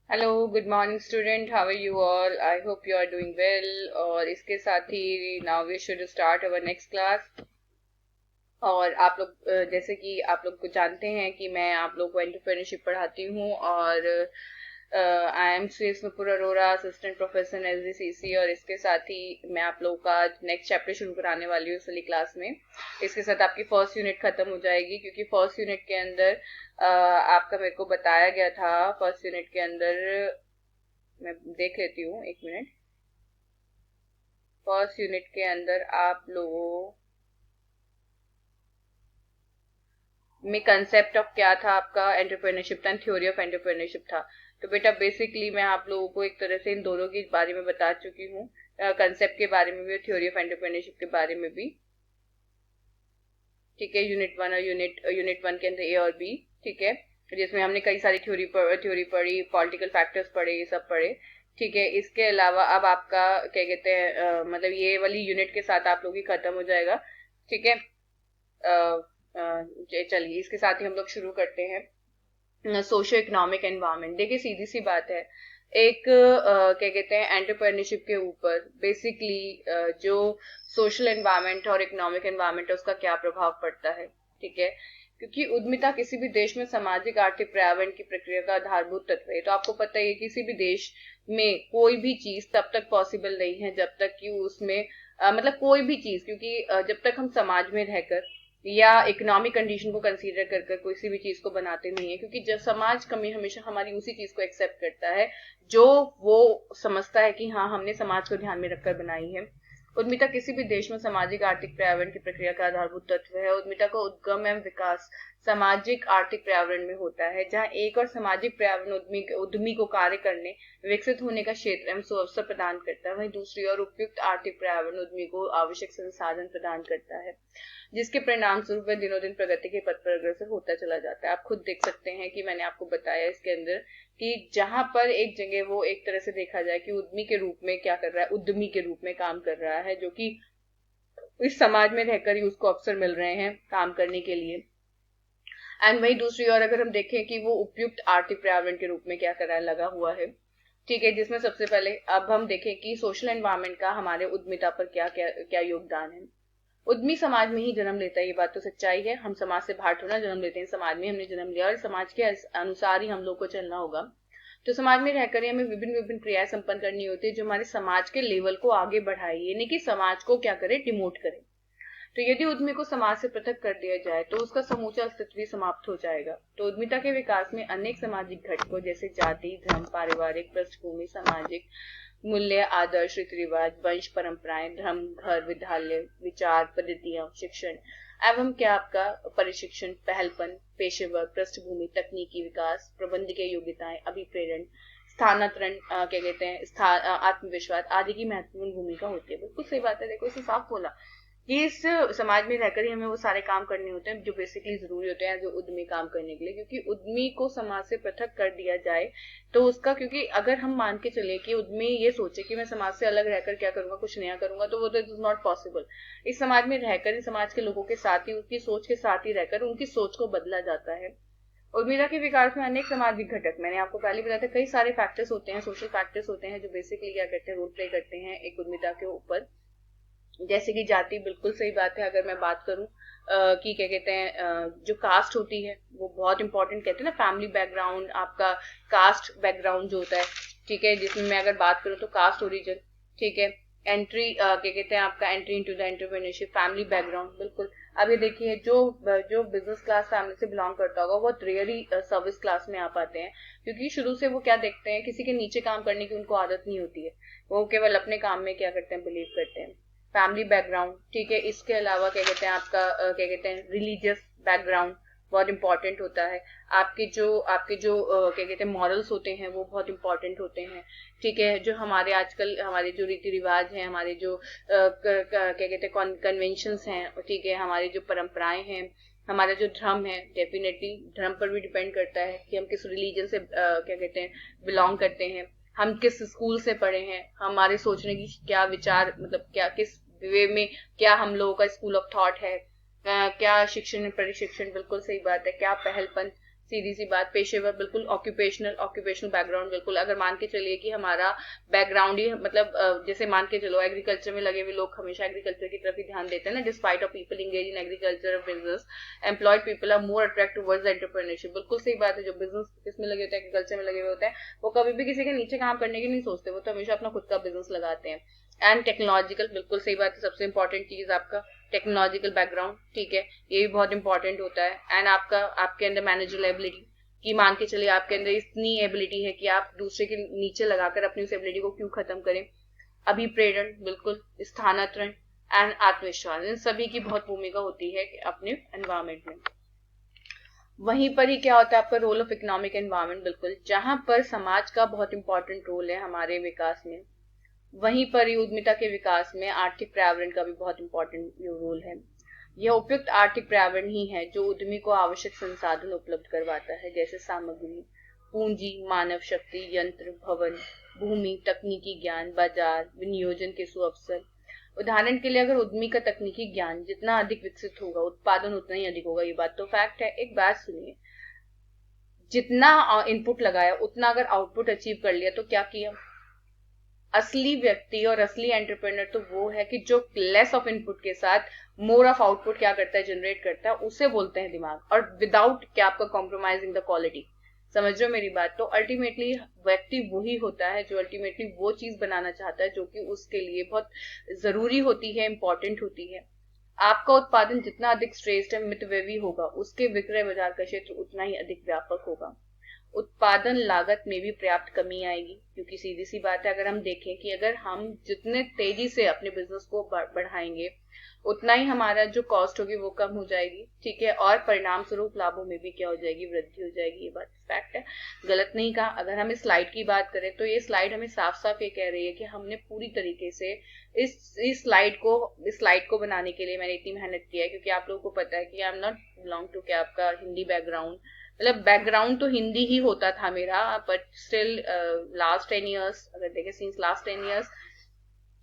Hello, good morning student, how are you all? I hope you are doing well. और इसके साथ ही now we should start our next class. और आप लोग जैसे कि आप लोग को जानते हैं कि मैं आप लोग को एंटरप्रेन्योरशिप पढ़ाती हूँ। और I am Suyas Nupur Arora, assistant professor SGCC. और इसके साथ ही मैं आप लोगों का नेक्स्ट चैप्टर शुरू कराने वाली हूँ इस वाली क्लास में। इसके साथ आपकी फर्स्ट यूनिट खत्म हो जाएगी, क्योंकि फर्स्ट यूनिट के अंदर आपका मेरे को बताया गया था। फर्स्ट यूनिट के अंदर मैं देख लेती हूँ, एक मिनट। फर्स्ट यूनिट के अंदर आप लोगों में कंसेप्ट ऑफ क्या था, आपका एंटरप्रेन्योरशिप था, थ्योरी ऑफ एंटरप्रेन्योरशिप था। तो बेटा बेसिकली मैं आप लोगों को एक तरह से इन दोनों के बारे में बता चुकी हूँ, कंसेप्ट के बारे में भी और थ्योरी ऑफ एंटरप्रेन्योरशिप के बारे में भी। ठीक है, यूनिट वन और यूनिट वन के अंदर ए और बी। ठीक है, जिसमें हमने कई सारी थ्योरी पढ़ी, पॉलिटिकल फैक्टर्स पढ़े, ये सब पढ़े। ठीक है, इसके अलावा अब आपका क्या कहते हैं, मतलब ये वाली यूनिट के साथ आप लोग की खत्म हो जाएगा। ठीक है, चलिए इसके साथ ही हम लोग शुरू करते हैं। सोशो इकोनॉमिक एनवायरनमेंट, देखिए सीधी सी बात है। एक क्या कहते हैं, एंटरप्रेन्योरशिप के ऊपर बेसिकली जो सोशल एनवायरनमेंट और इकोनॉमिक एनवायरनमेंट है उसका क्या प्रभाव पड़ता है। ठीक है, क्योंकि उद्यमिता किसी भी देश में सामाजिक आर्थिक पर्यावरण की प्रक्रिया का आधारभूत तत्व है। तो आपको पता ही है किसी भी देश में कोई भी चीज तब तक पॉसिबल नहीं है जब तक कि उसमें मतलब कोई भी चीज, क्योंकि जब तक हम समाज में रहकर या इकोनॉमिक कंडीशन को कंसीडर कर कर किसी भी चीज को बनाते नहीं है, क्योंकि जब समाज कमी हमेशा हमारी उसी चीज को एक्सेप्ट करता है जो वो समझता है कि हाँ हमने समाज को ध्यान में रखकर बनाई है। उद्यमिता किसी भी देश में सामाजिक आर्थिक पर्यावरण की प्रक्रिया का आधारभूत तत्व है। उद्यमिता का उद्गम एवं विकास सामाजिक आर्थिक पर्यावरण में होता है, जहाँ एक और सामाजिक पर्यावरण उद्यमी को कार्य करने, विकसित होने का क्षेत्र एवं अवसर प्रदान करता है। वहीं दूसरी ओर उपयुक्त आर्थिक पर्यावरण उद्यमी को आवश्यक संसाधन प्रदान करता है, जिसके परिणाम स्वरूप वह दिनों दिन प्रगति के पथ पर अग्रसर होता चला जाता है। आप खुद देख सकते हैं कि मैंने आपको बताया इसके अंदर कि जहां पर एक जगह वो एक तरह से देखा जाए कि उद्यमी के रूप में क्या कर रहा है, उद्यमी के रूप में काम कर रहा है, जो कि इस समाज में रहकर ही उसको अवसर मिल रहे हैं काम करने के लिए। एंड वही दूसरी ओर अगर हम देखें कि वो उपयुक्त आर्थिक पर्यावरण के रूप में क्या कर रहा है, लगा हुआ है। ठीक है, जिसमें सबसे पहले अब हम देखें कि सोशल एनवायरनमेंट का हमारे उद्यमिता पर क्या क्या क्या योगदान है। उद्यमी समाज में ही जन्म लेता है, ये बात तो सच्चाई है। हम समाज से बाहर थोड़ा जन्म लेते हैं, समाज में हमने जन्म लिया और समाज के अनुसार ही हम लोग को चलना होगा। तो समाज में रहकर ही हमें विभिन्न विभिन्न क्रियाएं संपन्न करनी होती है जो हमारे समाज के लेवल को आगे बढ़ाए, ये नहीं कि समाज को क्या करे, डिमोट करे। तो यदि उद्यमी को समाज से पृथक कर दिया जाए तो उसका समूचा अस्तित्व ही समाप्त हो जाएगा। तो उद्यमिता के विकास में अनेक सामाजिक घटकों जैसे जाति, धर्म, पारिवारिक पृष्ठभूमि, सामाजिक मूल्य, आदर्श, रीति रिवाज, वंश, परंपराएं, धर्म, घर, विद्यालय, विचार, पद्धतियां, शिक्षण एवं क्या आपका परिशिक्षण, पहलपन, पेशेवर पृष्ठभूमि, तकनीकी विकास, प्रबंधकीय योग्यताएं, अभिप्रेरण, स्थानांतरण, क्या कहते हैं, आत्मविश्वास आदि की महत्वपूर्ण भूमिका होती है। बिल्कुल सही बात है, देखो इसे साफ बोला कि इस समाज में रहकर ही हमें वो सारे काम करने होते हैं जो बेसिकली जरूरी होते हैं जो उद्यमी काम करने के लिए। क्योंकि उद्यमी को समाज से पृथक कर दिया जाए तो उसका, क्योंकि अगर हम मान के चले कि उद्यमी ये सोचे कि मैं समाज से अलग रहकर क्या करूंगा, कुछ नया करूंगा, तो वो तो इट इज नॉट पॉसिबल। इस समाज में रहकर, इस समाज के लोगों के साथ ही, उसकी सोच के साथ ही रहकर उनकी सोच को बदला जाता है। उद्यमिता के विकास में अनेक सामाजिक घटक, मैंने आपको पहले बताया था, कई सारे फैक्टर्स होते हैं, सोशल फैक्टर्स होते हैं जो बेसिकली क्या करते हैं, रोल प्ले करते हैं एक उद्यमिता के ऊपर। जैसे कि जाति, बिल्कुल सही बात है। अगर मैं बात करूं कि क्या कहते हैं, जो कास्ट होती है वो बहुत इंपॉर्टेंट, कहते हैं ना फैमिली बैकग्राउंड, आपका कास्ट बैकग्राउंड जो होता है। ठीक है, जिसमें मैं अगर बात करूं तो कास्ट ओरिजिन। ठीक है, एंट्री क्या कहते हैं, आपका entry into the entrepreneurship, family background. बिल्कुल, अब ये देखिए जो जो बिजनेस क्लास फैमिली से बिलोंग करता होगा बहुत रेयरली सर्विस क्लास में आ पाते हैं, क्योंकि शुरू से वो क्या देखते हैं, किसी के नीचे काम करने की उनको आदत नहीं होती है, वो केवल अपने काम में क्या करते हैं, बिलीव करते हैं। फैमिली बैकग्राउंड, ठीक है, इसके अलावा क्या कहते हैं, आपका क्या कहते हैं, रिलीजियस बैकग्राउंड बहुत इंपॉर्टेंट होता है। आपके जो क्या कहते हैं, मॉरल्स होते हैं वो बहुत इंपॉर्टेंट होते हैं। ठीक है, जो हमारे आजकल हमारे जो रीति रिवाज हैं, हमारे जो क्या कहते हैं, कन्वेंशंस हैं, ठीक है, हमारी जो परंपराएं हैं, हमारा जो धर्म है, डेफिनेटली धर्म पर भी डिपेंड करता है कि हम किस रिलीजन से क्या कहते हैं, बिलोंग करते हैं, हम किस स्कूल से पढ़े हैं, हमारे सोचने की क्या विचार, मतलब क्या किस वे में, क्या हम लोगों का स्कूल ऑफ थॉट है, क्या शिक्षण प्रशिक्षण, बिल्कुल सही बात है, क्या पहलपन, सीधी सी बात, पेशेवर बिल्कुल, ऑक्यूपेशनल बैकग्राउंड बिल्कुल। अगर मान के चलिए कि हमारा बैकग्राउंड ही मतलब जैसे मान के चलो एग्रीकल्चर में लगे हुए लोग हमेशा एग्रीकल्चर की तरफ ही ध्यान देते हैं ना, despite of people engage in agriculture business, employed people are more attract towards entrepreneurship. बिल्कुल सही बात है, जो बिजनेस इसमें लगे होते हैं, एग्रीकल्चर में लगे हुए होते हैं, वो कभी भी किसी के नीचे काम करने की नहीं सोचते, वो तो हमेशा अपना खुद का बिजनेस लगाते हैं। एंड टेक्नोलॉजिकल, बिल्कुल सही बात है, सबसे इंपॉर्टेंट चीज आपका टेक्नोलॉजिकल बैकग्राउंड, ठीक है, ये भी बहुत इंपॉर्टेंट होता है। एंड आपके अंदर मैनेजर एबिलिटी, कि मान के चलिए आपके अंदर इतनी एबिलिटी है कि आप दूसरे के नीचे लगाकर अपनी उस एबिलिटी को क्यों खत्म करें। अभिप्रेरण, बिल्कुल, स्थानांतरण एंड आत्मविश्वास, इन सभी की बहुत भूमिका होती है अपने एनवायरमेंट में। वहीं पर ही क्या होता है आपका रोल ऑफ इकोनॉमिक एनवायरमेंट, बिल्कुल, जहां पर समाज का बहुत इंपॉर्टेंट रोल है हमारे विकास में, वहीं पर ही उद्यमिता के विकास में आर्थिक पर्यावरण का भी बहुत इंपॉर्टेंट रोल है। यह उपयुक्त आर्थिक पर्यावरण ही है जो उद्यमी को आवश्यक संसाधन उपलब्ध करवाता है, जैसे सामग्री, पूंजी, मानव शक्ति, यंत्र, भवन, भूमि, तकनीकी ज्ञान, बाजार, विनियोजन के सुअवसर। उदाहरण के लिए अगर उद्यमी का तकनीकी ज्ञान जितना अधिक विकसित होगा, उत्पादन उतना ही अधिक होगा, ये बात तो फैक्ट है। एक बात सुनिए, जितना इनपुट लगाया उतना अगर आउटपुट अचीव कर लिया तो क्या किया। असली व्यक्ति और असली एंटरप्रेन्योर तो वो है कि जो लेस ऑफ इनपुट के साथ मोर ऑफ आउटपुट क्या करता है, जनरेट करता है, उसे बोलते हैं दिमाग, और विदाउट क्या आपका कॉम्प्रोमाइजिंग द क्वालिटी। समझ रहे हो मेरी बात। तो अल्टीमेटली व्यक्ति वही होता है जो अल्टीमेटली वो चीज बनाना चाहता है जो कि उसके लिए बहुत जरूरी होती है, इंपॉर्टेंट होती है। आपका उत्पादन जितना अधिक श्रेष्ठ है, मितव्ययी होगा, उसके विक्रय बाजार का क्षेत्र उतना ही अधिक व्यापक होगा। उत्पादन लागत में भी पर्याप्त कमी आएगी, क्योंकि सीधी सी बात है, अगर हम देखें कि अगर हम जितने तेजी से अपने बिजनेस को बढ़ाएंगे उतना ही हमारा जो कॉस्ट होगी वो कम हो जाएगी, ठीक है, और परिणाम स्वरूप लाभों में भी क्या हो जाएगी, वृद्धि हो जाएगी। ये बात फैक्ट है, गलत नहीं कहा। अगर हम इस स्लाइड की बात करें तो ये स्लाइड हमें साफ साफ ये कह रही है कि हमने पूरी तरीके से इस स्लाइड को बनाने के लिए मैंने इतनी मेहनत की है, क्योंकि आप लोगों को पता है कि I am not belong to क्या आपका हिंदी बैकग्राउंड, मतलब बैकग्राउंड तो हिंदी ही होता था मेरा, बट स्टिल लास्ट 10 ईयर्स अगर देखें, सिंस लास्ट 10 ईयर्स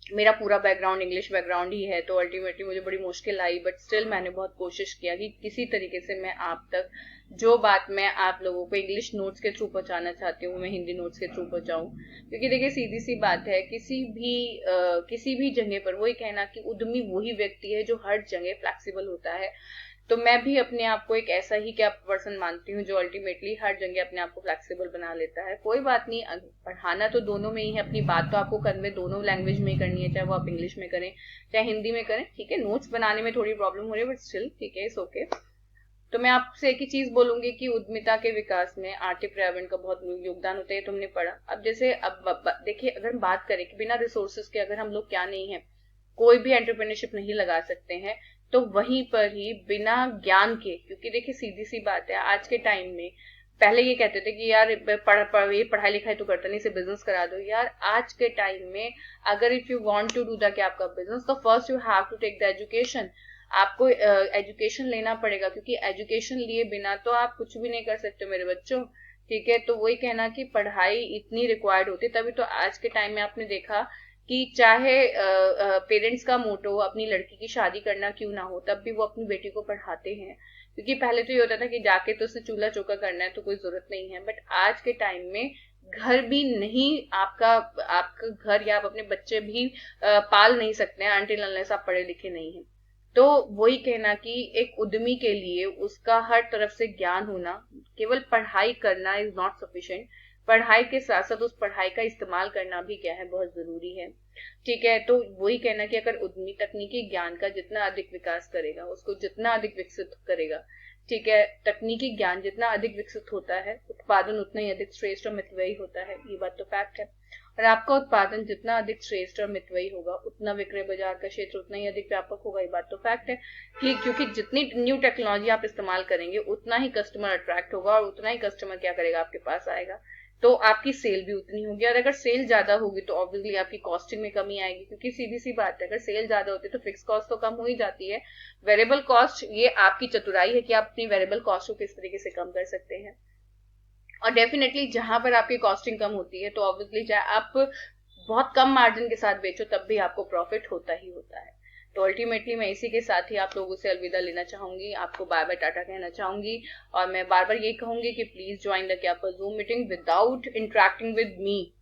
मेरा पूरा बैकग्राउंड इंग्लिश बैकग्राउंड ही है। तो अल्टीमेटली मुझे बड़ी मुश्किल आई, बट स्टिल मैंने बहुत कोशिश किया कि किसी तरीके से मैं आप तक जो बात मैं आप लोगों को इंग्लिश नोट्स के थ्रू पहुंचाना चाहती हूँ मैं हिंदी नोट्स के थ्रू पहुंचाऊं। क्योंकि देखिए सीधी सी बात है, किसी भी जगह पर वही कहना कि उद्यमी वही व्यक्ति है जो हर जगह फ्लेक्सिबल होता है। तो मैं भी अपने आप को एक ऐसा ही क्या पर्सन मानती हूँ जो अल्टीमेटली हर जगह अपने आप को फ्लेक्सिबल बना लेता है। कोई बात नहीं, पढ़ाना तो दोनों में ही है, अपनी बात तो आपको कन्वे दोनों लैंग्वेज में ही करनी है, चाहे वो आप इंग्लिश में करें चाहे हिंदी में करें, ठीक है। नोट्स बनाने में थोड़ी प्रॉब्लम हो रही है, बट स्टिल ठीक है, इट्स ओके। तो मैं आपसे एक ही चीज बोलूंगी कि उद्यमिता के विकास में आर्थिक पर्यावरण का बहुत योगदान होता है, तुमने पढ़ा। अब जैसे अब देखिए, अगर हम बात करें कि बिना रिसोर्सेज के अगर हम लोग क्या नहीं है, कोई भी एंटरप्रेन्योरशिप नहीं लगा सकते हैं, तो वहीं पर ही बिना ज्ञान के, क्योंकि देखिए सीधी सी बात है, आज के टाइम में पहले ये कहते थे कि यार ये पढ़ाई लिखाई तो करता नहीं, इसे बिजनेस करा दो। यार आज के टाइम में अगर if you want to do the क्या आपका बिजनेस, तो first you have to take the education. आपको एजुकेशन लेना पड़ेगा, क्योंकि एजुकेशन लिए बिना तो आप कुछ भी नहीं कर सकते मेरे बच्चों, ठीक है। तो वही कहना कि पढ़ाई इतनी रिक्वायर्ड होती, तभी तो आज के टाइम में आपने देखा कि चाहे पेरेंट्स का मोटो अपनी लड़की की शादी करना क्यों ना हो, तब भी वो अपनी बेटी को पढ़ाते हैं। क्योंकि पहले तो ये होता था कि जाके तो उसने चूल्हा चौका करना है तो कोई जरूरत नहीं है, बट आज के टाइम में घर भी नहीं, आपका घर या आप अपने बच्चे भी पाल नहीं सकते हैं अनटिल अनलेस आप पढ़े लिखे नहीं हैं। तो वही कहना कि एक उद्यमी के लिए उसका हर तरफ से ज्ञान होना, केवल पढ़ाई करना इज नॉट सफिशिएंट, पढ़ाई के साथ साथ उस पढ़ाई का इस्तेमाल करना भी क्या है, बहुत जरूरी है, ठीक है। तो वही कहना कि अगर उद्यमी तकनीकी ज्ञान का जितना अधिक विकास करेगा, उसको जितना अधिक विकसित करेगा, ठीक है, तकनीकी ज्ञान जितना अधिक विकसित होता है, उत्पादन उतना ही अधिक श्रेष्ठ और मितव्ययी होता है, ये बात तो फैक्ट है। और आपका उत्पादन जितना अधिक श्रेष्ठ और मितव्ययी होगा, उतना विक्रय बाजार का क्षेत्र उतना ही अधिक व्यापक होगा, ये बात तो फैक्ट है कि क्योंकि जितनी न्यू टेक्नोलॉजी आप इस्तेमाल करेंगे उतना ही कस्टमर अट्रैक्ट होगा और उतना ही कस्टमर क्या करेगा, आपके पास आएगा, तो आपकी सेल भी उतनी होगी। और अगर सेल ज्यादा होगी तो ऑब्वियसली आपकी कॉस्टिंग में कमी आएगी, क्योंकि सीधी सी बात है, अगर सेल ज्यादा होती है तो फिक्स कॉस्ट तो कम हो ही जाती है। वेरिएबल कॉस्ट, ये आपकी चतुराई है कि आप अपनी वेरिएबल कॉस्ट को किस तरीके से कम कर सकते हैं। और डेफिनेटली जहां पर आपकी कॉस्टिंग कम होती है तो ऑब्वियसली चाहे आप बहुत कम मार्जिन के साथ बेचो तब भी आपको प्रॉफिट होता ही होता है। तो अल्टीमेटली मैं इसी के साथ ही आप लोगों से अलविदा लेना चाहूंगी, आपको बाय बाय टाटा कहना चाहूंगी। और मैं बार बार ये कहूंगी कि प्लीज ज्वाइन द क्या पर zoom meeting, without interacting with me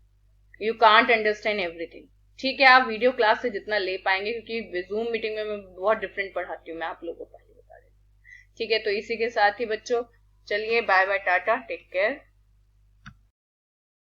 you can't understand everything. ठीक है, आप वीडियो क्लास से जितना ले पाएंगे, क्योंकि जूम मीटिंग में मैं बहुत डिफरेंट पढ़ाती हूँ, मैं आप लोगों को पहले बता रही हूँ। ठीक है, तो इसी के साथ ही बच्चों चलिए bye bye tata, take care.